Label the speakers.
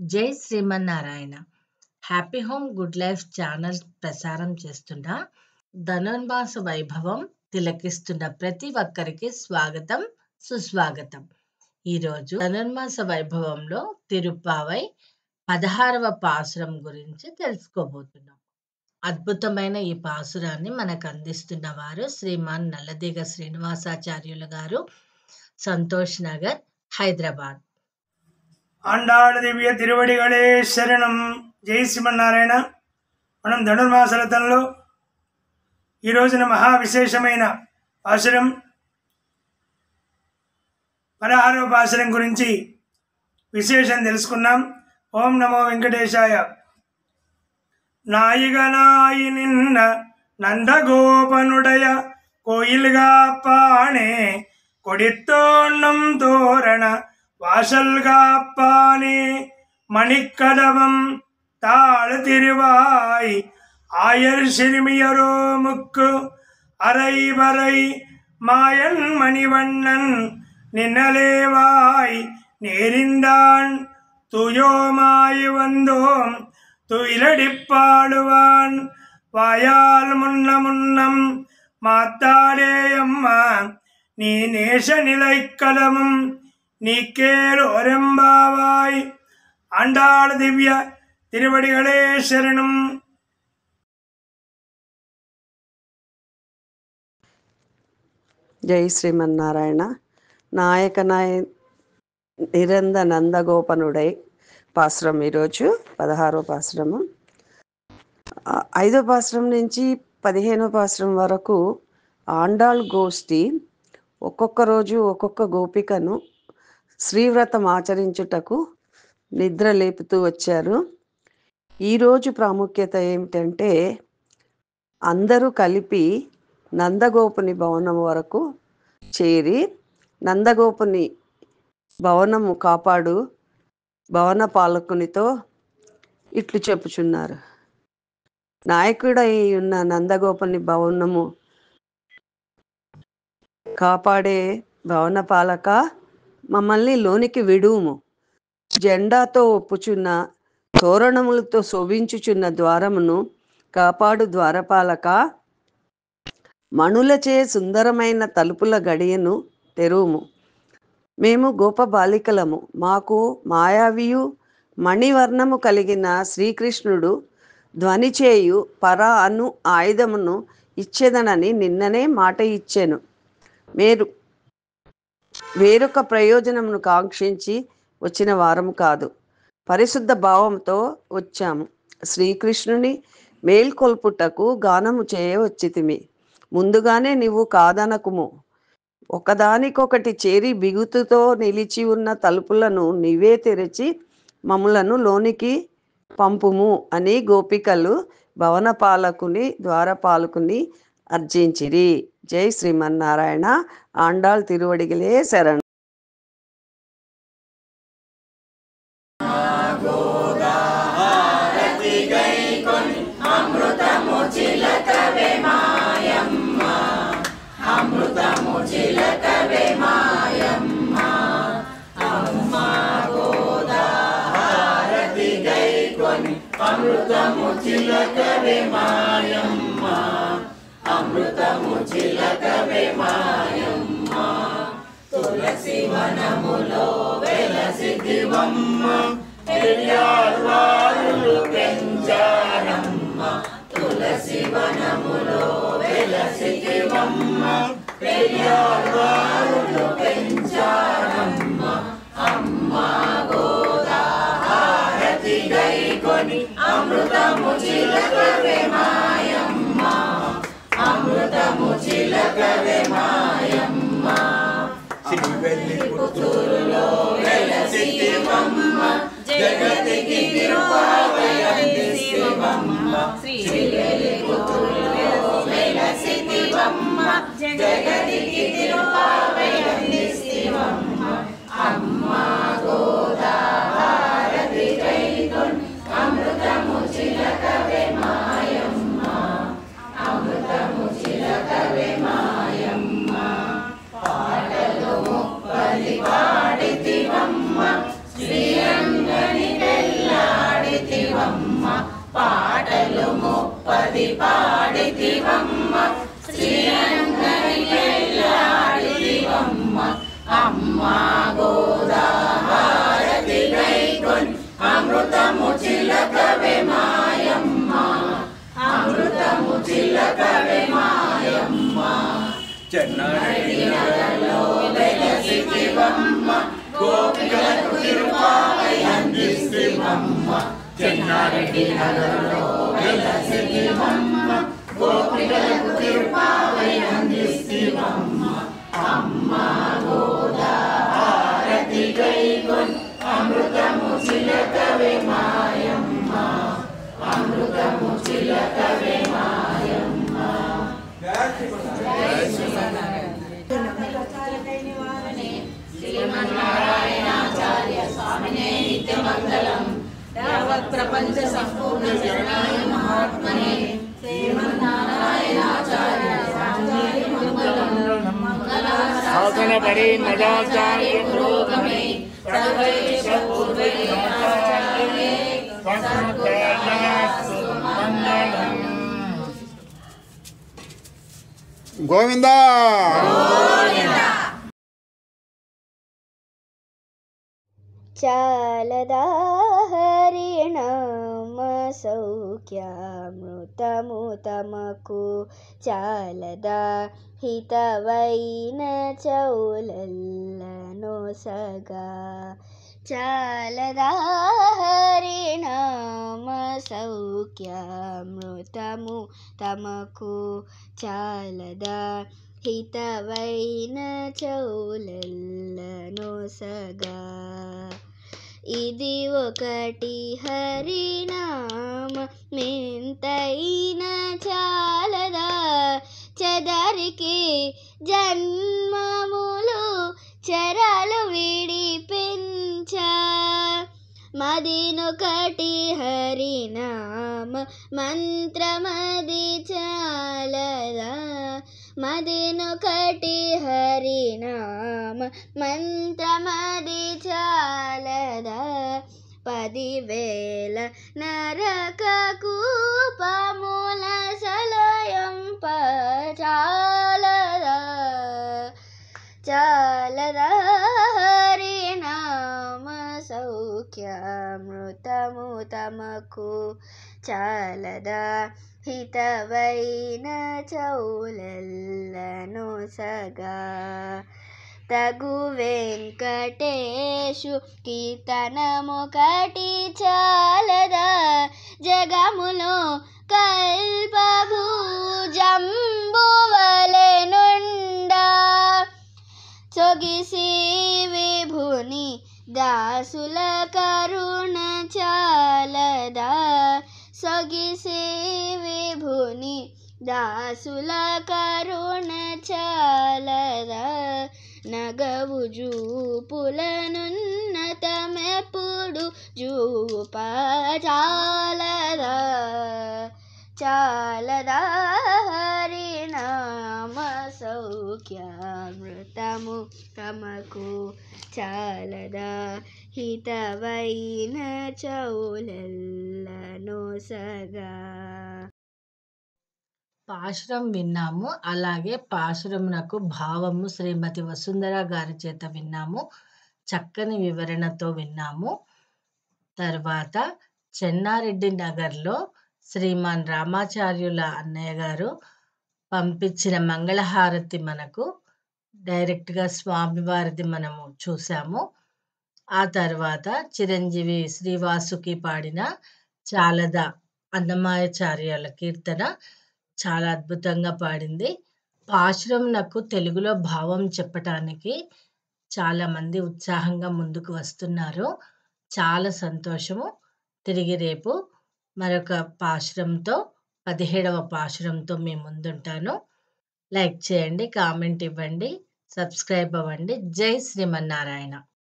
Speaker 1: జై Srimannarayana. Happy home good life channel ప్రసారం చేస్తున్న ధనుర్మాస వైభవం తిలకిస్తున్న ప్రతి ఒక్కరికి స్వాగతం, సుస్వాగతం. ఈరోజు ధనుర్మాస వైభవంలో తిరుప్పావై 16వ పాసురం గురించి తెలుసుకోబోతున్నాం. అద్భుతమైన ఈ పాసురాన్ని మనకు అందిస్తున్న వారు శ్రీమాన్ నల్లదిగ శ్రీనివాసాచార్యులు గారు, సంతోష్ నగర్, హైదరాబాద్.
Speaker 2: ఆండాళ్ దివ్య తిరువడిగళే శరణం. జై శ్రీమన్నారాయణ. మనం ధనుర్మాస రథంలో ఈ రోజున మహా విశేషమైన పాసురం 16వ పాసురం గురించి విశేషం తెలుసుకున్నాం. ఓం నమో వెంకటేశాయ. నాయిగనాయి నిన్న నందగోపనుడయ కోయిల్గా పాణే కొడిత్తోన్నం తోరణ வாசல்காப்பானே மணிக்கதவம் தாழ் திருவாய் ஆயர் சிறுமியரோ முக்கு அரைவரை மாயன் மணிவண்ணன் நின்னலேவாய் நேரிந்தான் துயோமாய் வந்தோம் துயிலடிப்பாடுவான் வாயால் முன்னம் மாத்தாடேயம்மா நீ நேச நிலைக்கதமும் நீக்கேல் ஒரெம்பாவாய். ஆண்டாள் దివ్య తిరువడిగళే శరణం.
Speaker 3: జై శ్రీమన్నారాయణ. నాయకనాయ నిరంద నందగోపనుడై పాసురం ఈరోజు 16వ పాసురము. 5వ పాసురం నుంచి 15వ పాసురం వరకు ఆండాళ్ గోష్ఠి ఒక్కొక్క రోజు ఒక్కొక్క గోపికను శ్రీవ్రతం ఆచరించుటకు నిద్ర లేపుతూ వచ్చారు. ఈరోజు ప్రాముఖ్యత ఏమిటంటే అందరూ కలిపి నందగోపుని భవనం వరకు చేరి నందగోపుని భవనము కాపాడు భవన పాలకునితో ఇట్లు చెప్పుచున్నారు. నాయకుడై ఉన్న నందగోపుని భవనము కాపాడే భవన పాలక, మమ్మల్ని లోనికి విడువుము. జెండాతో ఒప్పుచున్న తోరణములతో శోభించుచున్న ద్వారమును కాపాడు ద్వారపాలక, మణులచే సుందరమైన తలుపుల గడియను తెరువుము. మేము గోప బాలికలము. మాకు మాయావియు మణివర్ణము కలిగిన శ్రీకృష్ణుడు ధ్వనిచేయు పర అను ఆయుధమును ఇచ్చేదనని నిన్ననే మాట ఇచ్చాను. వేరొక ప్రయోజనమును కాంక్షించి వచ్చిన వారము కాదు, పరిశుద్ధ భావంతో వచ్చాము. శ్రీకృష్ణుని మేల్కొల్పుటకు గానము చేయవచ్చితిమి. ముందుగానే నీవు కాదనకుము. ఒకదానికొకటి చేరి బిగుతుతో నిలిచి ఉన్న తలుపులను నీవే తెరిచి మమ్ములను లోనికి పంపుము అని గోపికలు భవన పాలకుని ద్వారపాలకుని అర్జించిరి. జై శ్రీమన్నారాయణ. ఆండాళ్ తిరువడిగలే శరణం.
Speaker 4: అమృతము చిలకవే మాయమ్మ, అమృతము చిలకవే మాయమ్మ, తులసి వనములో వెలసిదివమ్మ, పెరియాళ్వారులు పెంచారమ్మ, తులసి వనములో వెలసిదివమ్మ, పెరియాళ్వారులు పెంచారమ్మ, అమ్మ గోదా హారతి గైకొని అమృతము చిలకవే మాయమ్మ, అమృతము చిలకవే మాయమ్మ, శ్రీవెల్లి పుత్తూరులో వెలసిదివమ్మ, జగతికి తిరుపావై అందిస్తివమ్మ, శ్రీవెల్లి పుత్తూరులో వెలసిదివమ్మ, జగతికి తిరుపావై అందిస్తివమ్మ, అమ్మ గోదా హారతి గైకొని అమృతము చిలకవే మాయమ్మ, అమృతము చిలకవే మాయమ్మ. పాటలు ముప్పది పాడితివమ్మ శ్రీరంగని పెళ్ళాడితివమ్మ అమ్మ గోదాహారతి గైకొని అమృతము చిలకవే మాయమ్మ అమృతము చిలకవే మాయమ్మ
Speaker 2: చెన్నారెడ్డి
Speaker 4: నగర్లో వెలసితివమ్మ గోపికలకు తిరుపావై అందిస్తివమ్మ చెన్నారెడ్డి నగర్లో వెలసితివమ్మ గోపికలకు తిరుపావై అందిస్తివమ్మ అమ్మ గోదాహారతి గైకొని అమృతము చిలకవే మాయమ్మ అమృతము చిలకవే మాయమ్మ శ్రీమన్నారాయణాచార్య స్వామినే నిత్యమంగళం యావత్ ప్రపంచ సంపూర్ణ శరణాయ మహాత్మనే శ్రీమన్నారాయణాచార్య స్వామినే మంగళం
Speaker 2: శాసన పరి మదాచార్య
Speaker 4: పురోగమే సర్వైష పూర్వైరాచార్యే
Speaker 2: సత్కర్యాస్తు మంగళం. గోవింద
Speaker 5: చాలదా హరిణమ సౌఖ్యామృతము తమకు చాలదా హితవైన చౌలెల్లను సగా చాలదా హరిణమ సౌఖ్యామృతము తమకు చాలదా హితవైన చౌలెల్లను సగా ఇది ఒకటి హరినామ మెంతైన చాలదా చెదరికి జన్మములు చెరలు విడిపించ మదినొకటి హరినామ మంత్రమది చాలదా మదినొకటి హరినామ మంత్రమది చాలదా 10,000 నరక కూపముల సలయంప చాలదా చాలదా హరినామ సౌఖ్యామృతము తమకు చాలదా హితవైన చౌలెల్లను సగా తగు వెంకటేశు కీర్తనమొకటి చాలదా జగములో కల్పభూజంబువలెనుండా సొగిసి విభుని దాసుల కరుణ చాలదా సొగిసి విభుని దాసుల కరుణ చాలదా నగవు జూపులనున్నతమెప్పుడు జూప చాలదా చాలదా హరినామ సౌఖ్యామృతము తమకు చాలదా హితవైన చౌలెల్లను సగా
Speaker 1: పాశురం విన్నాము. అలాగే పాశురమునకు భావము శ్రీమతి వసుంధర గారి చేత విన్నాము. చక్కని వివరణతో విన్నాము. తర్వాత చెన్నారెడ్డి నగర్లో శ్రీమాన్ రామాచార్యుల అన్నయ్య గారు పంపించిన మంగళహారతి మనకు డైరెక్ట్గా స్వామివారిది మనము చూసాము. ఆ తర్వాత చిరంజీవి శ్రీవాసుకి పాడిన చాలదా అన్నమాచార్యుల కీర్తన చాలా అద్భుతంగా పాడింది. పాశురం నాకు తెలుగులో భావం చెప్పటానికి చాలామంది ఉత్సాహంగా ముందుకు వస్తున్నారు. చాలా సంతోషము. తిరిగి రేపు మరొక పాశురంతో 17వ పాశురంతో మీ ముందుంటాను. లైక్ చేయండి, కామెంట్ ఇవ్వండి, సబ్స్క్రైబ్ అవ్వండి. జై శ్రీమన్నారాయణ.